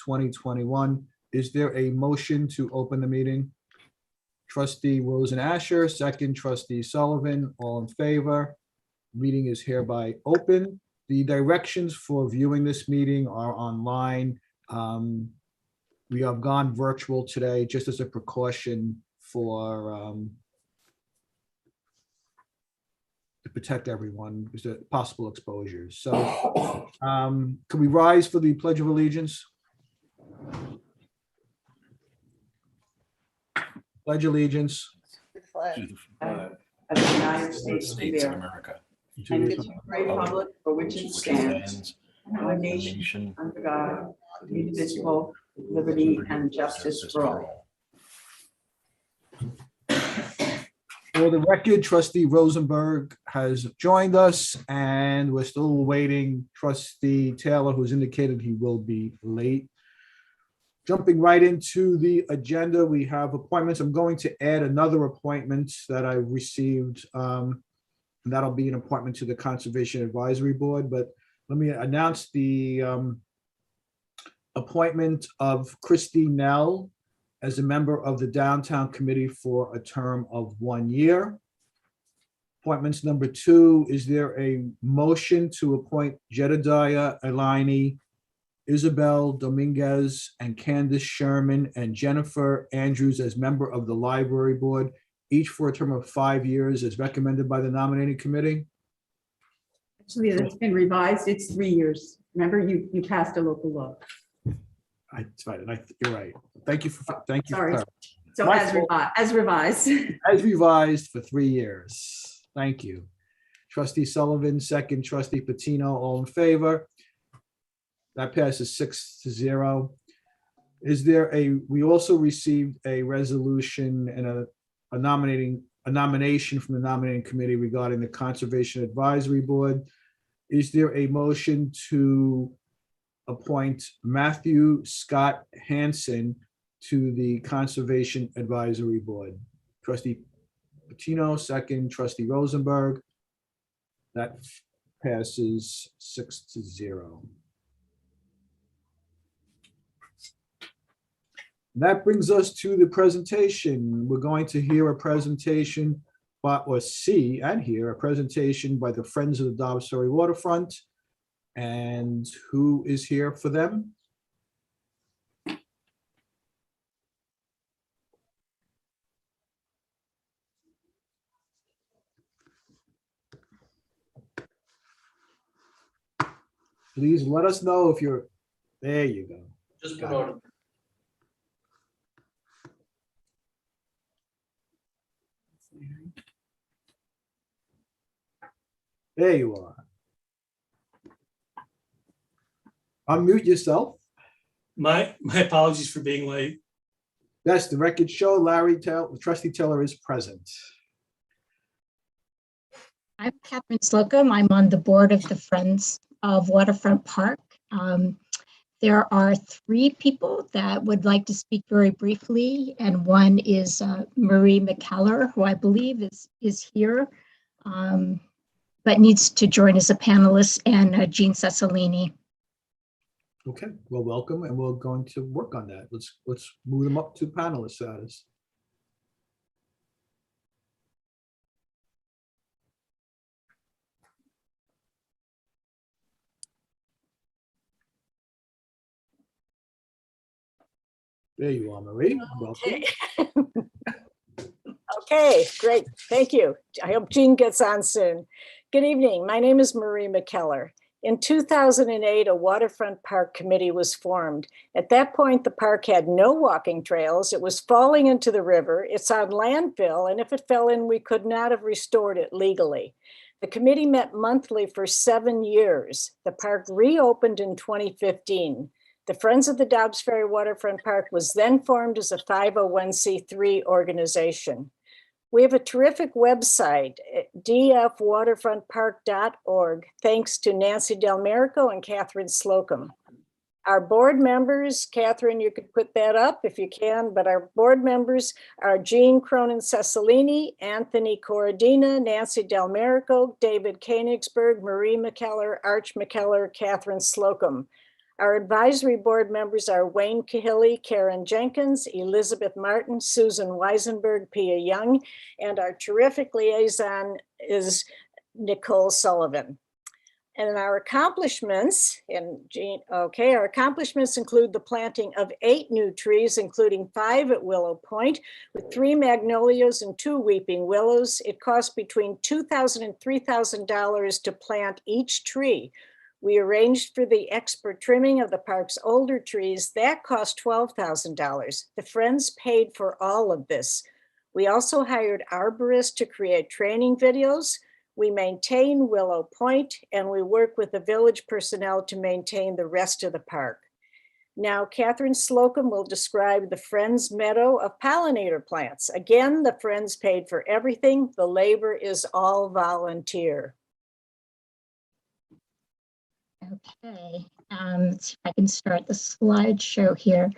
2021. Is there a motion to open the meeting? Trustee Rosen Asher, second. Trustee Sullivan, all in favor. Meeting is hereby open. The directions for viewing this meeting are online. We have gone virtual today just as a precaution for to protect everyone because of possible exposures. So can we rise for the Pledge of Allegiance? Pledge allegiance To the flag of the United States of America, and to the republic for which it stands, one nation, under God, indivisible, with liberty and justice for all. For the record, Trustee Rosenberg has joined us, and we're still awaiting Trustee Taylor, who's indicated he will be late. Jumping right into the agenda, we have appointments. I'm going to add another appointment that I received. And that'll be an appointment to the Conservation Advisory Board, but let me announce the appointment of Christy Nell as a member of the Downtown Committee for a term of 1 year. Appointments number 2, is there a motion to appoint Jedediah Eleni, Isabel Dominguez, and Candace Sherman, and Jennifer Andrews as member of the Library Board, each for a term of 5 years as recommended by the nominating committee? Actually, it's been revised. It's 3 years. Remember, you passed a local law. It's fine. You're right. Thank you for Sorry. So My as revised. As revised for 3 years. Thank you. Trustee Sullivan, second. Trustee Patino, all in favor. That passes 6-0. Is there we also received a resolution and a nomination from the nominating committee regarding the Conservation Advisory Board. Is there a motion to appoint Matthew Scott Hansen to the Conservation Advisory Board? Trustee Patino, second. Trustee Rosenberg. That passes 6-0. That brings us to the presentation. We're going to hear a presentation, or see and hear a presentation by the Friends of the Dobbs Ferry Waterfront. And who is here for them? Please let us know if you're, there you go. Just promote. There you are. Unmute yourself. My apologies for being late. Yes, the record show Larry Taylor, Trustee Taylor is present. I'm Catherine Slocum. I'm on the board of the Friends of Waterfront Park. There are 3 people that would like to speak very briefly, and one is Marie McKellar, who I believe is here, but needs to join as a panelist, and Jean Cecilini. Okay, well, welcome, and we're going to work on that. Let's move them up to panelist status. There you are, Marie. Welcome. Okay, great. Thank you. I hope Jean gets on soon. Good evening. My name is Marie McKellar. In 2008, a waterfront park committee was formed. At that point, the park had no walking trails. It was falling into the river. It's on landfill, and if it fell in, we could not have restored it legally. The committee met monthly for 7 years. The park reopened in 2015. The Friends of the Dobbs Ferry Waterfront Park was then formed as a 501c3 organization. We have a terrific website, dfwaterfrontpark.org, thanks to Nancy Delmerico and Catherine Slocum. Our board members, Catherine, you could put that up if you can, but our board members are Jean Cronin-Cecilini, Anthony Corradina, Nancy Delmerico, David Koenigsberg, Marie McKellar, Arch McKellar, Catherine Slocum. Our advisory board members are Wayne Cahilly, Karen Jenkins, Elizabeth Martin, Susan Weisenberg, Pia Young, and our terrific liaison is Nicole Sullivan. And our accomplishments, our accomplishments include the planting of 8 new trees, including 5 at Willow Point, with 3 magnolias and 2 weeping willows. It costs between $2,000 and $3,000 to plant each tree. We arranged for the expert trimming of the park's older trees. That cost $12,000. The Friends paid for all of this. We also hired arborists to create training videos. We maintain Willow Point, and we work with the village personnel to maintain the rest of the park. Now, Catherine Slocum will describe the Friends Meadow of pollinator plants. Again, the Friends paid for everything. The labor is all volunteer. Okay, let's see if I can start the slideshow here.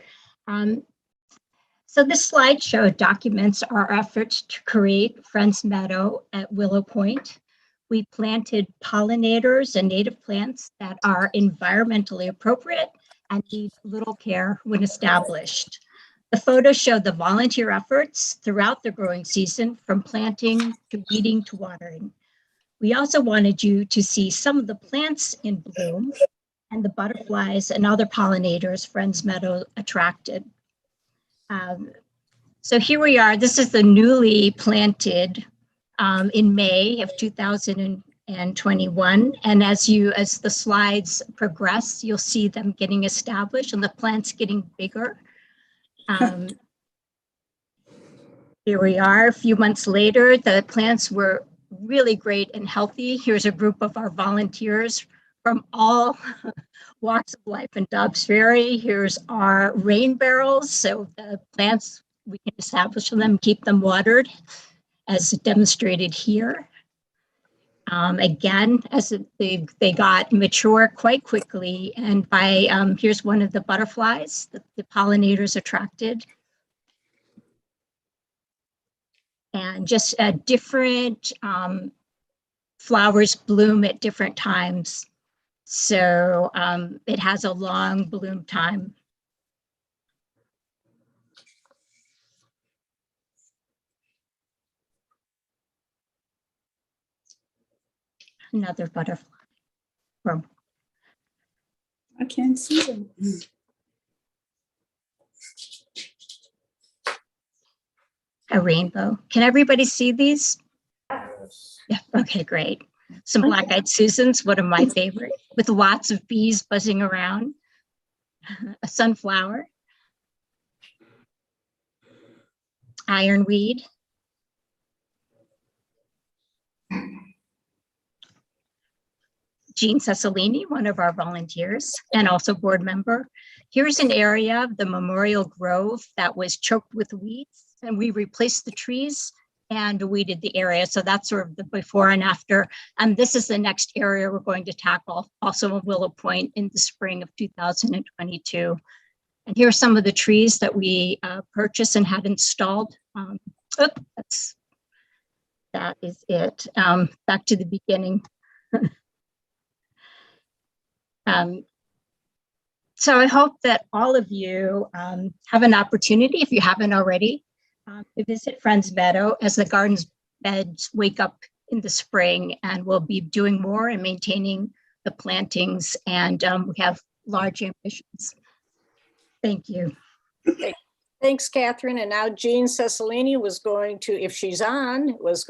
So this slideshow documents our efforts to create Friends Meadow at Willow Point. We planted pollinators and native plants that are environmentally appropriate and need little care when established. The photos show the volunteer efforts throughout the growing season, from planting to weeding to watering. We also wanted you to see some of the plants in bloom and the butterflies and other pollinators Friends Meadow attracted. So here we are. This is the newly planted in May of 2021. And as the slides progress, you'll see them getting established and the plants getting bigger. Here we are a few months later. The plants were really great and healthy. Here's a group of our volunteers from all walks of life in Dobbs Ferry. Here's our rain barrels. So the plants, we can establish them, keep them watered, as demonstrated here. Again, as they got mature quite quickly, and by here's one of the butterflies that the pollinators attracted. And just different flowers bloom at different times. So it has a long bloom time. Another butterfly. I can't see them. A rainbow. Can everybody see these? Yeah, okay, great. Some black-eyed Susans, one of my favorite, with lots of bees buzzing around. A sunflower. Ironweed. Jean Cecilini, one of our volunteers and also board member. Here's an area of the Memorial Grove that was choked with weeds, and we replaced the trees and weeded the area. So that's sort of the before and after. And this is the next area we're going to tackle, also in Willow Point, in the spring of 2022. And here are some of the trees that we purchased and had installed. That is it. Back to the beginning. So I hope that all of you have an opportunity, if you haven't already, to visit Friends Meadow as the gardens beds wake up in the spring, and we'll be doing more and maintaining the plantings, and we have large ambitions. Thank you. Thanks, Catherine. And now Jean Cecilini was going to, if she's on, maintenance.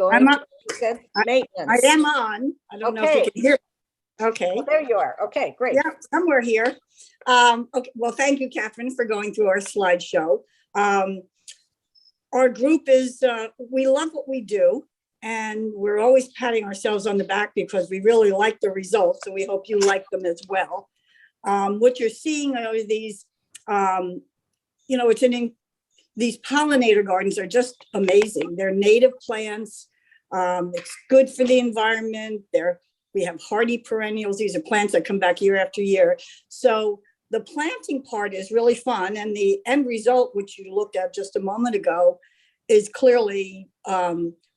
I am on. I don't know if you can hear. Okay. Well, there you are. Okay, great. Yeah, somewhere here. Okay. Well, thank you, Catherine, for going through our slideshow. Our group is, we love what we do, and we're always patting ourselves on the back because we really like the results. So we hope you like them as well. What you're seeing are these, these pollinator gardens are just amazing. They're native plants. It's good for the environment. We have hardy perennials. These are plants that come back year after year. So the planting part is really fun. And the end result, which you looked at just a moment ago, is clearly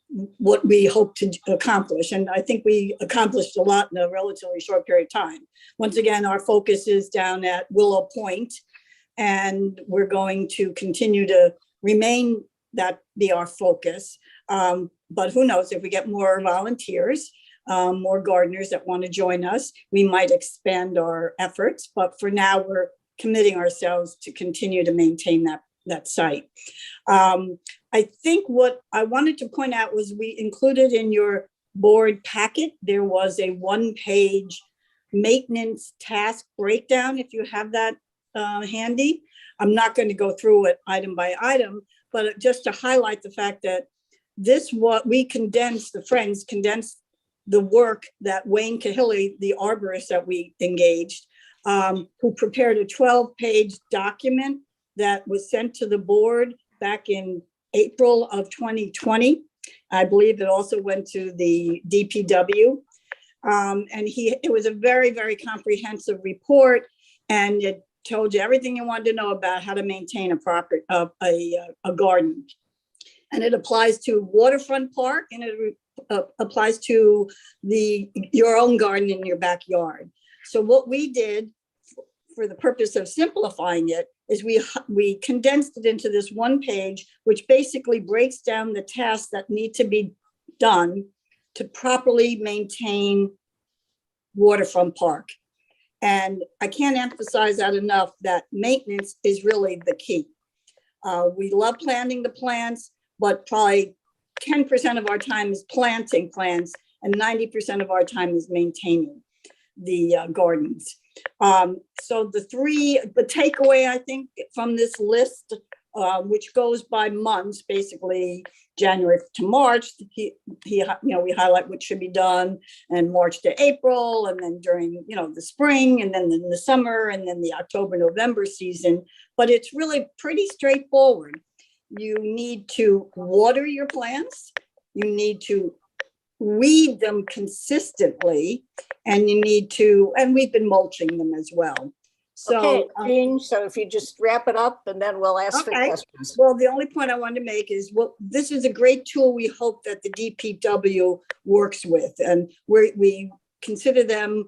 what we hope to accomplish. And I think we accomplished a lot in a relatively short period of time. Once again, our focus is down at Willow Point, and we're going to continue to remain that be our focus. But who knows, if we get more volunteers, more gardeners that want to join us, we might expand our efforts. But for now, we're committing ourselves to continue to maintain that site. I think what I wanted to point out was we included in your board packet, there was a one-page maintenance task breakdown, if you have that handy. I'm not going to go through it item by item, but just to highlight the fact that what we condensed, the Friends condensed the work that Wayne Cahilly, the arborist that we engaged, who prepared a 12-page document that was sent to the board back in April of 2020. I believe it also went to the DPW. And it was a very, very comprehensive report, and it told you everything you wanted to know about how to maintain a garden. And it applies to waterfront park, and it applies to your own garden in your backyard. So what we did for the purpose of simplifying it is we condensed it into this one page, which basically breaks down the tasks that need to be done to properly maintain waterfront park. And I can't emphasize that enough, that maintenance is really the key. We love planting the plants, but probably 10% of our time is planting plants and 90% of our time is maintaining the gardens. So the takeaway, I think, from this list, which goes by months, basically January to March, we highlight what should be done, and March to April, and then during, the spring, and then in the summer, and then the October, November season. But it's really pretty straightforward. You need to water your plants. You need to weed them consistently, and we've been mulching them as well. So, okay, Jean, so if you just wrap it up and then we'll ask for questions. Well, the only point I wanted to make is, this is a great tool we hope that the DPW works with, and we consider them,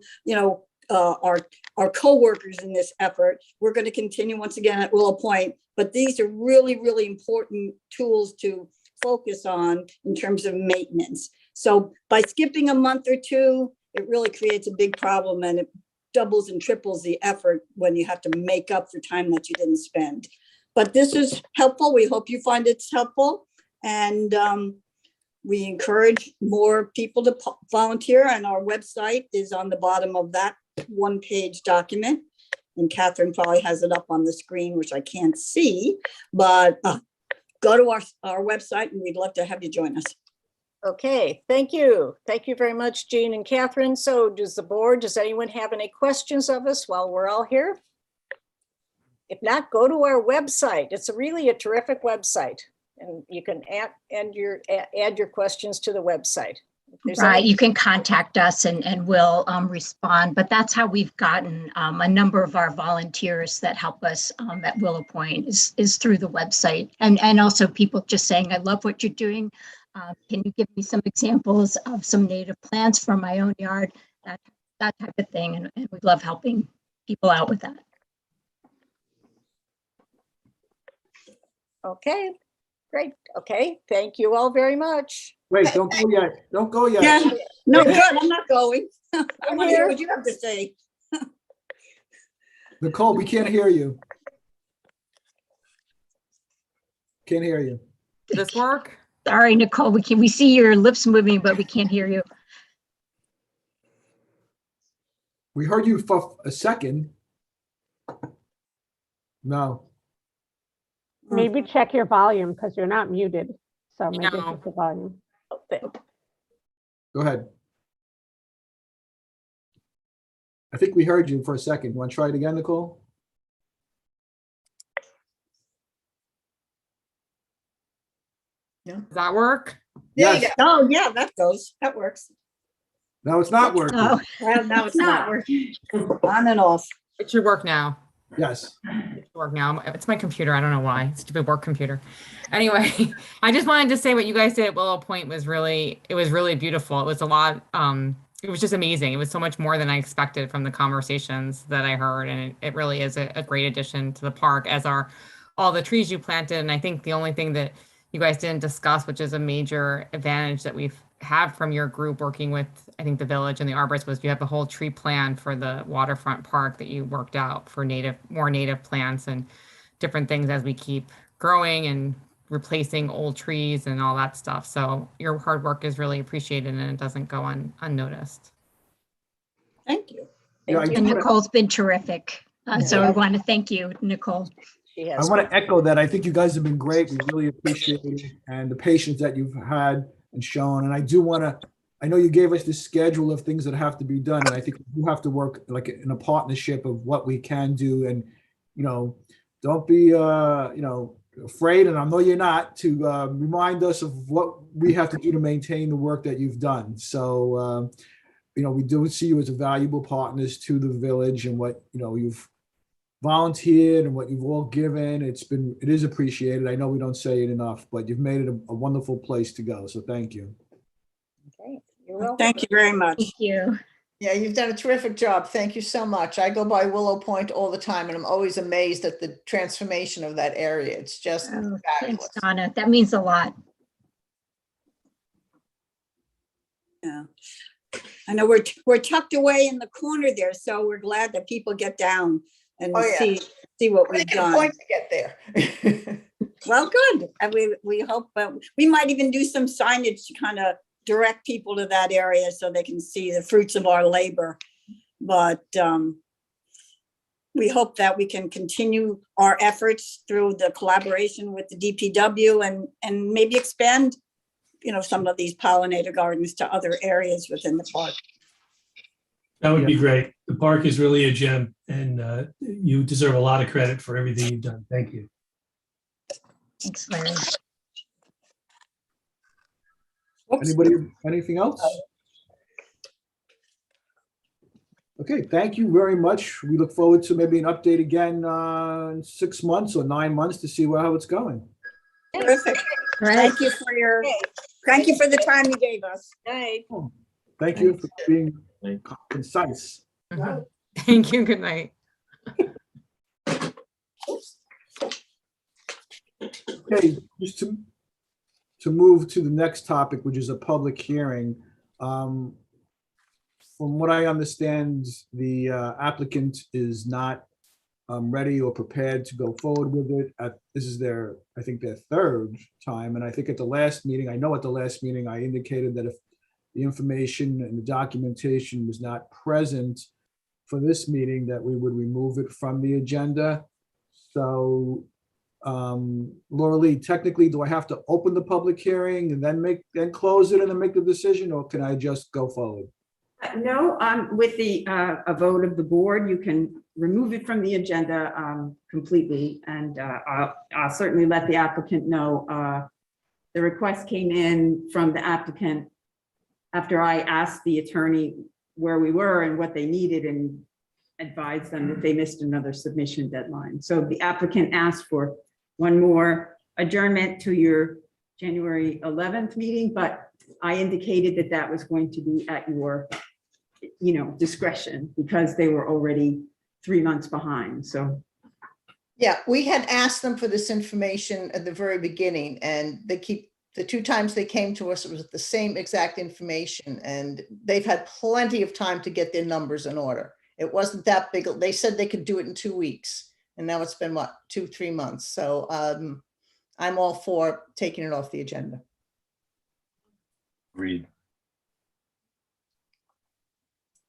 our co-workers in this effort. We're going to continue once again at Willow Point, but these are really, really important tools to focus on in terms of maintenance. So by skipping a month or two, it really creates a big problem, and it doubles and triples the effort when you have to make up for time that you didn't spend. But this is helpful. We hope you find it's helpful. And we encourage more people to volunteer, and our website is on the bottom of that one-page document. And Catherine probably has it up on the screen, which I can't see, but go to our website, and we'd love to have you join us. Okay, thank you. Thank you very much, Jean and Catherine. So does anyone have any questions of us while we're all here? If not, go to our website. It's really a terrific website, and you can add your questions to the website. Right, you can contact us and we'll respond, but that's how we've gotten a number of our volunteers that help us at Willow Point is through the website, and also people just saying, I love what you're doing. Can you give me some examples of some native plants from my own yard, that type of thing, and we love helping people out with that. Okay, great. Okay, thank you all very much. Wait, don't go yet. Don't go yet. Yeah, no, good. I'm not going. I want to hear what you have to say. Nicole, we can't hear you. Can't hear you. Does this work? Sorry, Nicole, we see your lips moving, but we can't hear you. We heard you for a second. No. Maybe check your volume, because you're not muted. So maybe No. it's the volume. Go ahead. I think we heard you for a second. You want to try it again, Nicole? Does that work? There you Yes. go. Oh, yeah, that works. No, it's not working. Oh, Well, now it's not working. On and off. It should work now. Yes. Work now. It's my computer. I don't know why. Stupid work computer. Anyway, I just wanted to say what you guys did at Willow Point was really, it was really beautiful. It was a lot, it was just amazing. It was so much more than I expected from the conversations that I heard. And it really is a great addition to the park, as are all the trees you planted. And I think the only thing that you guys didn't discuss, which is a major advantage that we've had from your group working with, I think, the village and the arborists, was you have the whole tree plan for the waterfront park that you worked out for more native plants and different things as we keep growing and replacing old trees and all that stuff. So your hard work is really appreciated and it doesn't go unnoticed. Thank you. Yeah, Thank And you. Nicole's been terrific. So I want to thank you, Nicole. She I has. want to echo that. I think you guys have been great. We really appreciate it and the patience that you've had and shown. And I do want to, I know you gave us the schedule of things that have to be done. And I think we have to work like in a partnership of what we can do. And, don't be, afraid, and I know you're not, to remind us of what we have to do to maintain the work that you've done. So, we do see you as a valuable partners to the village, and what, you've volunteered and what you've all given. It is appreciated. I know we don't say it enough, but you've made it a wonderful place to go. So thank you. Okay, you're welcome. Thank you very much. Thank you. Yeah, you've done a terrific job. Thank you so much. I go by Willow Point all the time and I'm always amazed at the transformation of that area. It's just Oh, thanks, fabulous. Donna. That means a lot. Yeah. I know we're tucked away in the corner there, so we're glad that people get down and Oh, yeah. see what we've Make it a done. point to get there. Well, good. And we hope, we might even do some signage to kind of direct people to that area so they can see the fruits of our labor. But we hope that we can continue our efforts through the collaboration with the DPW and maybe expand, some of these pollinator gardens to other areas within the park. That would be great. The park is really a gem, and you deserve a lot of credit for everything you've done. Thank you. Thanks, Larry. Whoops. Anybody, anything else? Okay, thank you very much. We look forward to maybe an update again in 6 months or 9 months to see how it's going. Terrific. Great. Thank you for the time you gave us. Night. Thank you for being concise. Mhm. Thank you. Good night. Okay, just to move to the next topic, which is a public hearing. From what I understand, the applicant is not ready or prepared to go forward with it. This is I think their third time. And I think at the last meeting, I indicated that if the information and the documentation was not present for this meeting, that we would remove it from the agenda. So, Laura Lee, technically, do I have to open the public hearing and then close it and then make the decision, or can I just go forward? No, with a vote of the board, you can remove it from the agenda completely, and I'll certainly let the applicant know. The request came in from the applicant after I asked the attorney where we were and what they needed and advised them that they missed another submission deadline. So the applicant asked for one more adjournment to your January 11th meeting, but I indicated that was going to be at your discretion because they were already 3 months behind. So Yeah, we had asked them for this information at the very beginning, and the 2 times they came to us, it was the same exact information, and they've had plenty of time to get their numbers in order. It wasn't that big. They said they could do it in 2 weeks, and now it's been 2-3 months. So I'm all for taking it off the agenda. Agreed.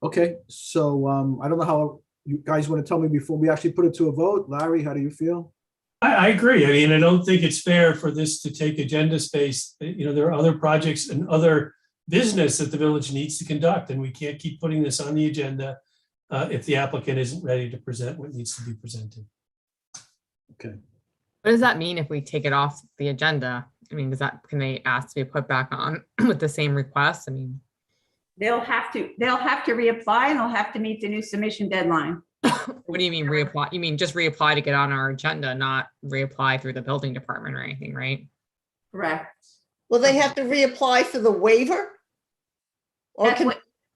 Okay, so I don't know how you guys want to tell me before we actually put it to a vote. Larry, how do you feel? I agree. I mean, I don't think it's fair for this to take agenda space. There are other projects and other business that the village needs to conduct, and we can't keep putting this on the agenda if the applicant isn't ready to present what needs to be presented. Okay. What does that mean if we take it off the agenda? I mean, can they ask to be put back on with the same request? I mean, they'll have to reapply and they'll have to meet the new submission deadline. What do you mean reapply? You mean just reapply to get on our agenda, not reapply through the building department or anything, right? Correct. Will they have to reapply for the waiver? Or can,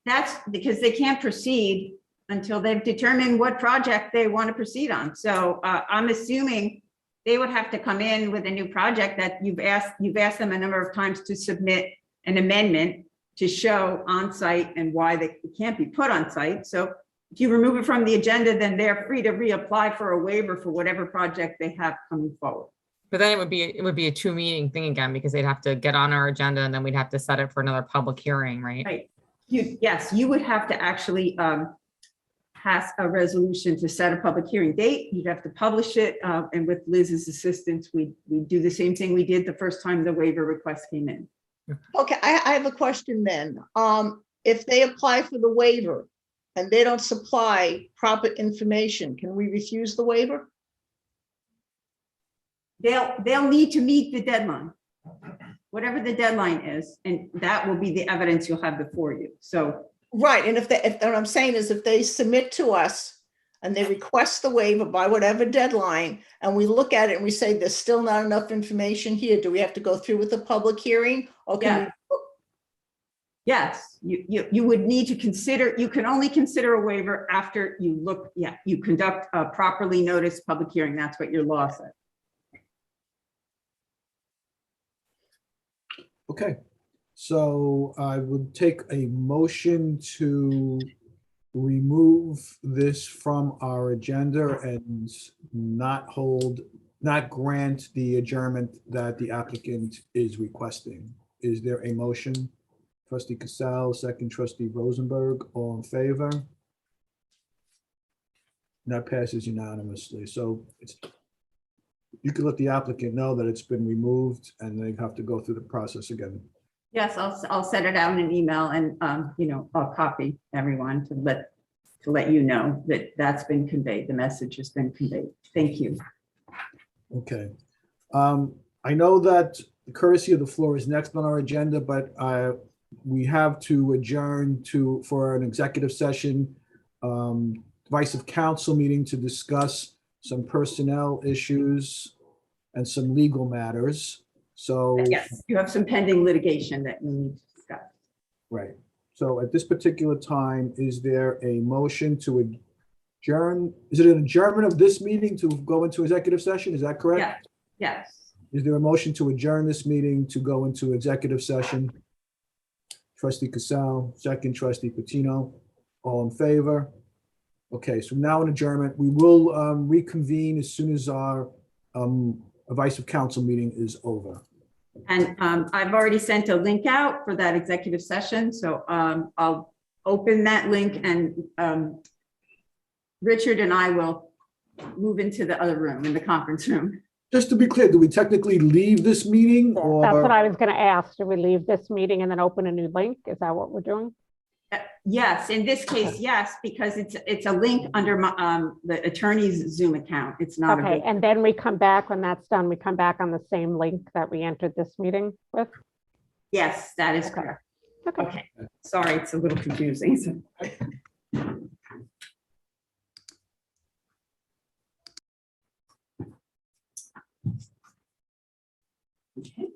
That's because they can't proceed until they've determined what project they want to proceed on. So I'm assuming they would have to come in with a new project that you've asked them a number of times to submit an amendment to show on site and why they can't be put on site. So if you remove it from the agenda, then they're free to reapply for a waiver for whatever project they have coming forward. But then it would be a 2-meeting thing again, because they'd have to get on our agenda and then we'd have to set it for another public hearing, right? Right. Yes, you would have to actually pass a resolution to set a public hearing date. You'd have to publish it. And with Liz's assistance, we do the same thing we did the first time the waiver request came in. okay, I have a question then. If they apply for the waiver and they don't supply proper information, can we refuse the waiver? They'll need to meet the deadline, whatever the deadline is, and that will be the evidence you'll have before you. So, Right, and if what I'm saying is if they submit to us and they request the waiver by whatever deadline, and we look at it and we say, there's still not enough information here, do we have to go through with a public hearing? Or can we? yes, you would need to consider, you can only consider a waiver after you conduct a properly noticed public hearing. That's what your law says. Okay, so I would take a motion to remove this from our agenda and not grant the adjournment that the applicant is requesting. Is there a motion? Trustee Cassell, second trustee Rosenberg, all in favor? That passes unanimously. So you can let the applicant know that it's been removed and they have to go through the process again. Yes, I'll set it out in an email and, I'll copy everyone to let you know that that's been conveyed. The message has been conveyed. Thank you. Okay. I know that the courtesy of the floor is next on our agenda, but we have to adjourn for an executive session, advice of council meeting to discuss some personnel issues and some legal matters. So Yes, you have some pending litigation that you need to discuss. right. So at this particular time, is there a motion to adjourn? Is it an adjournment of this meeting to go into executive session? Is that correct? Yes. Is there a motion to adjourn this meeting to go into executive session? Trustee Cassell, second trustee Patino, all in favor? Okay, so now an adjournment. We will reconvene as soon as our advice of council meeting is over. And I've already sent a link out for that executive session. So I'll open that link and Richard and I will move into the other room, in the conference room. Just to be clear, do we technically leave this meeting or? That's what I was going to ask. Do we leave this meeting and then open a new link? Is that what we're doing? Yes, in this case, yes, because it's a link under my, the attorney's Zoom account. It's not. Okay, and then we come back, when that's done, we come back on the same link that we entered this meeting with? Yes, that is correct. Okay, sorry, it's a little confusing. Okay.